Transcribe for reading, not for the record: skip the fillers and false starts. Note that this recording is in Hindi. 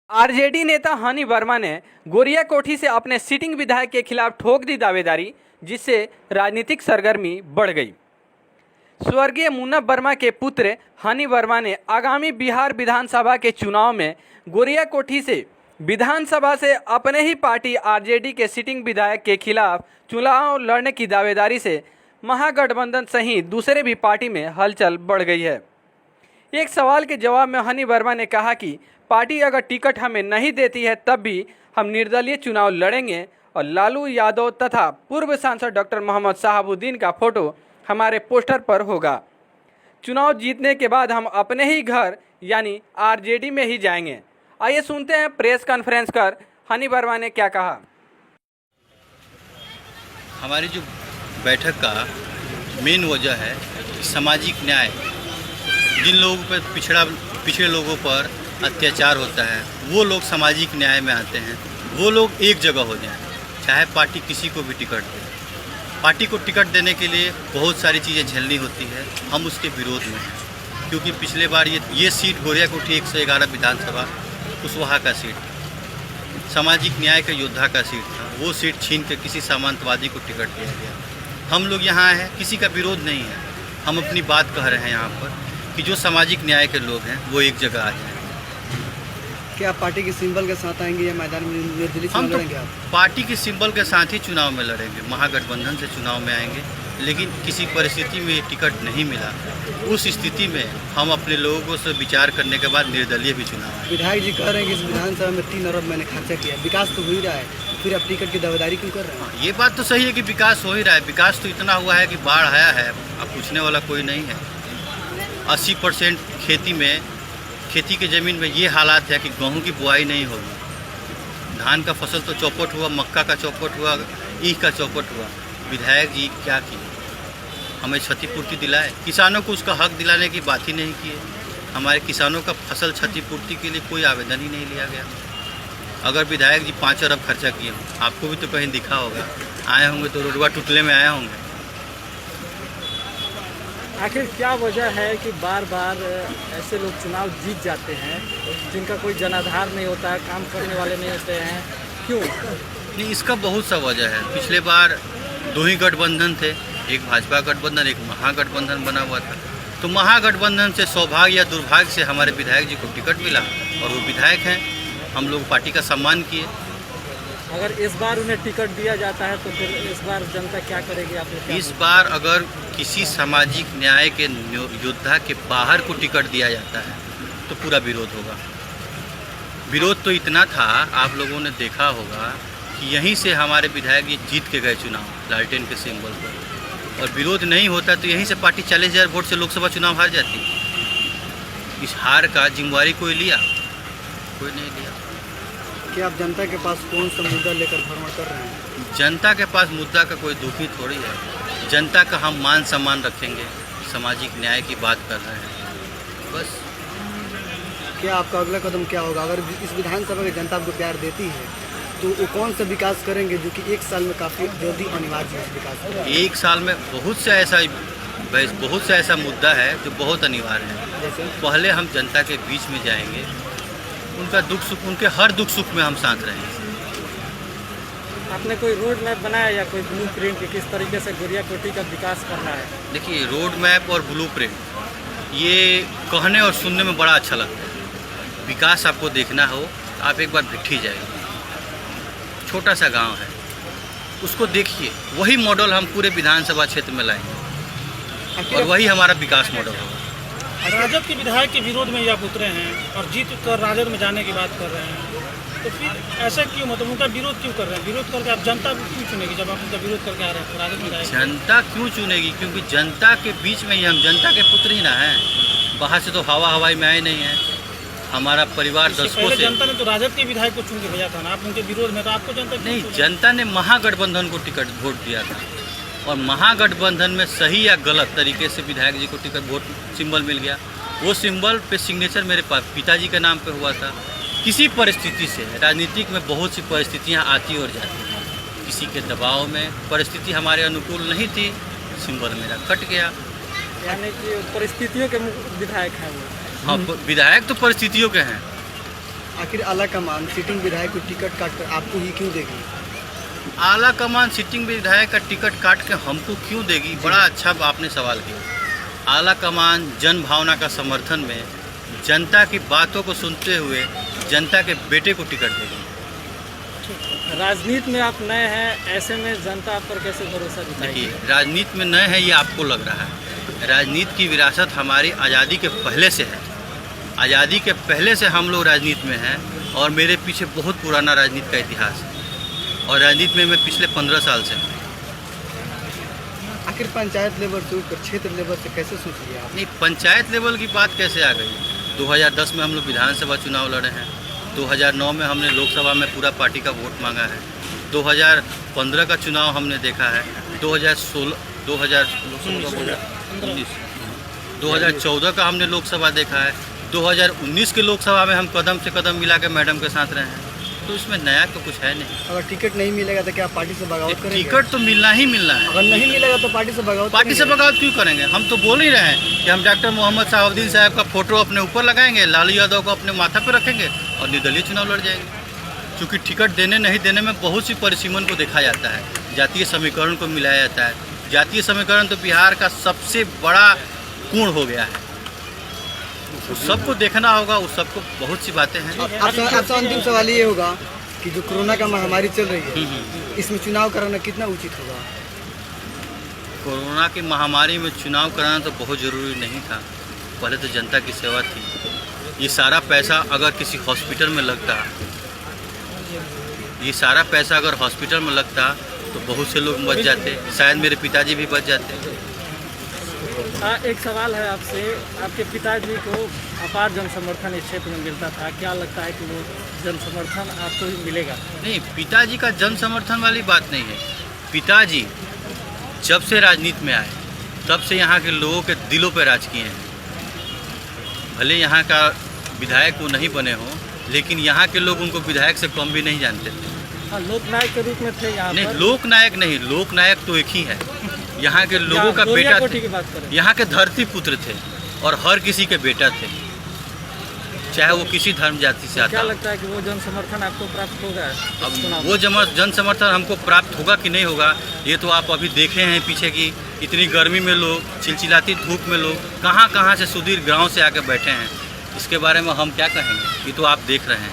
आरजेडी नेता हनी वर्मा ने गोरिया कोठी से अपने सिटिंग विधायक के खिलाफ ठोक दी दावेदारी, जिससे राजनीतिक सरगर्मी बढ़ गई। स्वर्गीय मुन्ना वर्मा के पुत्र हनी वर्मा ने आगामी बिहार विधानसभा के चुनाव में गोरिया कोठी से विधानसभा से अपने ही पार्टी आरजेडी के सिटिंग विधायक के खिलाफ चुनाव लड़ने की दावेदारी से महागठबंधन सहित दूसरे भी पार्टी में हलचल बढ़ गई है। एक सवाल के जवाब में हनी वर्मा ने कहा कि पार्टी अगर टिकट हमें नहीं देती है तब भी हम निर्दलीय चुनाव लड़ेंगे और लालू यादव तथा पूर्व सांसद डॉक्टर मोहम्मद शहाबुद्दीन का फोटो हमारे पोस्टर पर होगा। चुनाव जीतने के बाद हम अपने ही घर यानी आरजेडी में ही जाएंगे। आइए सुनते हैं प्रेस कॉन्फ्रेंस कर हनी वर्मा ने क्या कहा। हमारी जो बैठक का मेन वजह है सामाजिक न्याय। जिन लोगों पर पिछड़े लोगों पर अत्याचार होता है वो लोग सामाजिक न्याय में आते हैं। वो लोग एक जगह हो जाएं, चाहे पार्टी किसी को भी टिकट दे। पार्टी को टिकट देने के लिए बहुत सारी चीज़ें झेलनी होती है, हम उसके विरोध में हैं। क्योंकि पिछले बार ये सीट गोरिया कोठी 111 विधानसभा कुशवाहा का सीट था, सामाजिक न्याय के योद्धा का सीट था। वो सीट छीन के किसी सामंतवादी को टिकट दिया गया। हम लोग यहाँ हैं, किसी का विरोध नहीं है, हम अपनी बात कह रहे हैं यहाँ पर कि जो सामाजिक न्याय के लोग हैं वो एक जगह आ जाएं। क्या आप पार्टी के सिंबल के साथ आएंगे या मैदान में निर्दलीय चुनाव लड़ेंगे? आप पार्टी के सिंबल के साथ ही चुनाव में लड़ेंगे, महागठबंधन से चुनाव में आएंगे। लेकिन किसी परिस्थिति में ये टिकट नहीं मिला, उस स्थिति में हम अपने लोगों से विचार करने के बाद निर्दलीय भी चुनाव आएंगे। विधायक जी कह रहे हैं कि इस विधानसभा में 3 अरब मैंने खर्चा किया, विकास तो हो ही रहा है, फिर आप टिकट की दावेदारी क्यों कर रहे हैं? ये बात तो सही है कि विकास हो ही रहा है। विकास तो इतना हुआ है कि बाढ़ आया है, अब पूछने वाला कोई नहीं है। 80% खेती के ज़मीन में ये हालात है कि गेहूं की बुआई नहीं होगी। धान का फसल तो चौपट हुआ, मक्का का चौपट हुआ, ईख का चौपट हुआ। विधायक जी क्या किए? हमें क्षतिपूर्ति दिलाए? किसानों को उसका हक दिलाने की बात ही नहीं की है। हमारे किसानों का फसल क्षतिपूर्ति के लिए कोई आवेदन ही नहीं लिया गया। अगर विधायक जी 5 अरब खर्चा किए हों, आपको भी तो कहीं दिखा होगा, आए होंगे तो रोडवा टुटले में आए होंगे। आखिर क्या वजह है कि बार बार ऐसे लोग चुनाव जीत जाते हैं जिनका कोई जनाधार नहीं होता है, काम करने वाले नहीं होते हैं, क्यों? नहीं, इसका बहुत सा वजह है। पिछले बार 2 ही गठबंधन थे, एक भाजपा गठबंधन, एक महागठबंधन बना हुआ था। तो महागठबंधन से सौभाग्य या दुर्भाग्य से हमारे विधायक जी को टिकट मिला और वो विधायक हैं। हम लोग पार्टी का सम्मान किए। अगर इस बार उन्हें टिकट दिया जाता है तो फिर इस बार जनता क्या करेगी? आप इस बार अगर किसी सामाजिक न्याय के योद्धा के बाहर को टिकट दिया जाता है तो पूरा विरोध होगा। विरोध तो इतना था, आप लोगों ने देखा होगा कि यहीं से हमारे विधायक ये जीत के गए चुनाव लालटेन के सिंबल पर। और विरोध नहीं होता तो यहीं से पार्टी 40,000 वोट से लोकसभा चुनाव हार जाती। इस हार का जिम्मेवारी कोई लिया? कोई नहीं लिया। क्या आप जनता के पास कौन सा मुद्दा लेकर भ्रमण कर रहे हैं? जनता के पास मुद्दा का कोई दुखी थोड़ी है। जनता का हम मान सम्मान रखेंगे, सामाजिक न्याय की बात कर रहे हैं बस। क्या आपका अगला कदम क्या होगा? अगर इस विधानसभा की जनता आपको प्यार देती है तो वो कौन सा विकास करेंगे जो कि 1 साल में काफ़ी जल्दी अनिवार्य है? विकास 1 साल में बहुत सा ऐसा मुद्दा है जो बहुत अनिवार्य है। जैसे पहले हम जनता के बीच में जाएंगे, उनका दुख सुख, उनके हर दुख सुख में हम साथ रहेंगे। आपने कोई रोड मैप बनाया या कोई ब्लू प्रिंट, किस तरीके से गोरिया कोठी का विकास करना है? देखिए, रोड मैप और ब्लू प्रिंट ये कहने और सुनने में बड़ा अच्छा लगता है। विकास आपको देखना हो तो आप एक बार भिट्ठी जाइए, छोटा सा गांव है, उसको देखिए। वही मॉडल हम पूरे विधानसभा क्षेत्र में लाएंगे और वही हमारा विकास मॉडल होगा। राजद के विधायक के विरोध में आप उतरे हैं और जीत कर राजद में जाने की बात कर रहे हैं, तो फिर ऐसा क्यों? मतलब उनका विरोध क्यों कर रहे हैं? विरोध करके आप जनता क्यों चुनेगी जब आप उनका विरोध करके आ रहे हैं? राजद में जनता क्यों चुनेगी? क्योंकि जनता के बीच में ही हम जनता के पुत्र ही ना हैं। बाहर से तो हवाई में आए नहीं हैं। हमारा परिवार दशकों से जनता ने तो राजद के विधायक को चुन के भेजा था ना, आप उनके विरोध में, तो आपको जनता नहीं, जनता ने महागठबंधन को टिकट वोट दिया था और महागठबंधन में सही या गलत तरीके से विधायक जी को टिकट वोट सिंबल मिल गया। वो सिंबल पे सिग्नेचर मेरे पिताजी के नाम पे हुआ था। किसी परिस्थिति से, राजनीतिक में बहुत सी परिस्थितियां आती और जाती हैं, किसी के दबाव में परिस्थिति हमारे अनुकूल नहीं थी, सिंबल मेरा कट गया। यानी कि परिस्थितियों के विधायक हैं वो? हाँ, विधायक तो परिस्थितियों के हैं। आखिर आला कमान सिटिंग विधायक को टिकट काट कर आपको ही क्यों देगी? आला कमान सिटिंग विधायक का टिकट काट के हमको क्यों देगी? बड़ा अच्छा आपने सवाल किया। आला कमान जन भावना का समर्थन में जनता की बातों को सुनते हुए जनता के बेटे को टिकट देगी। राजनीति में आप नए हैं, ऐसे में जनता आप पर कैसे भरोसा दिखाएगी? देखिए, राजनीति में नए हैं ये आपको लग रहा है। राजनीति की विरासत हमारी आज़ादी के पहले से है। आज़ादी के पहले से हम लोग राजनीति में हैं और मेरे पीछे बहुत पुराना राजनीति का इतिहास है और राजनीति में मैं पिछले 15 साल से हूँ। आखिर पंचायत लेवल से ऊपर क्षेत्र लेवल से कैसे सोच लिया आप? नहीं, पंचायत लेवल की बात कैसे आ गई? 2010 में हम लोग विधानसभा चुनाव लड़े हैं, 2009 में हमने लोकसभा में पूरा पार्टी का वोट मांगा है, 2015 का चुनाव हमने देखा है, 2014 का हमने लोकसभा देखा है, 2019 के लोकसभा में हम कदम से कदम मिला के मैडम के साथ रहे हैं। तो इसमें नया तो कुछ है नहीं। अगर टिकट नहीं मिलेगा तो क्या पार्टी से बगावत करेंगे? टिकट तो मिलना ही मिलना है। अगर नहीं मिलेगा तो पार्टी से बगावत पार्टी से करेंगे? बगावत क्यों करेंगे? हम तो बोल ही रहे हैं कि हम डॉक्टर मोहम्मद शहाबुद्दीन साहब का फोटो अपने ऊपर लगाएंगे, लालू यादव को अपने माथा पर रखेंगे और निर्दलीय चुनाव लड़ जाएंगे। क्योंकि टिकट देने नहीं देने में बहुत सी परिसीमन को देखा जाता है, जातीय समीकरण को मिलाया जाता है। जातीय समीकरण तो बिहार का सबसे बड़ा कोण हो गया है, उस सबको देखना होगा, उस सबको बहुत सी बातें हैं। आपसे अंतिम सवाल ये होगा कि जो कोरोना का महामारी चल रही है इसमें चुनाव कराना कितना उचित होगा? कोरोना की महामारी में चुनाव कराना तो बहुत ज़रूरी नहीं था। पहले तो जनता की सेवा थी। ये सारा पैसा अगर किसी हॉस्पिटल में लगता, ये सारा पैसा अगर हॉस्पिटल में लगता तो बहुत से लोग बच जाते, शायद मेरे पिताजी भी बच जाते। एक सवाल है आपसे, आपके पिताजी को अपार जन समर्थन इस क्षेत्र में मिलता था, क्या लगता है कि वो जन समर्थन आपको भी मिलेगा? नहीं, पिताजी का जन समर्थन वाली बात नहीं है। पिताजी जब से राजनीति में आए तब से यहाँ के लोगों के दिलों पर राज किए हैं। भले यहाँ का विधायक वो नहीं बने हों, लेकिन यहाँ के लोग उनको विधायक से कम भी नहीं जानते थे। हाँ, लोकनायक के रूप में थे यहाँ नहीं, पर। लोकनायक नहीं, लोकनायक तो एक ही है। यहाँ के लोगों का गोरिया बेटा कोठी की बात करें। यहाँ के धरती पुत्र थे और हर किसी के बेटा थे, चाहे वो किसी धर्म जाति से आता क्या हो। लगता है कि वो जन समर्थन आपको प्राप्त होगा? अब वो जन समर्थन हमको प्राप्त होगा कि नहीं होगा, ये तो आप अभी देखे हैं पीछे की इतनी गर्मी में लोग, चिलचिलाती धूप में लोग कहाँ कहाँ से सुदूर गांव से आके बैठे हैं। इसके बारे में हम क्या कहेंगे, ये तो आप देख रहे हैं।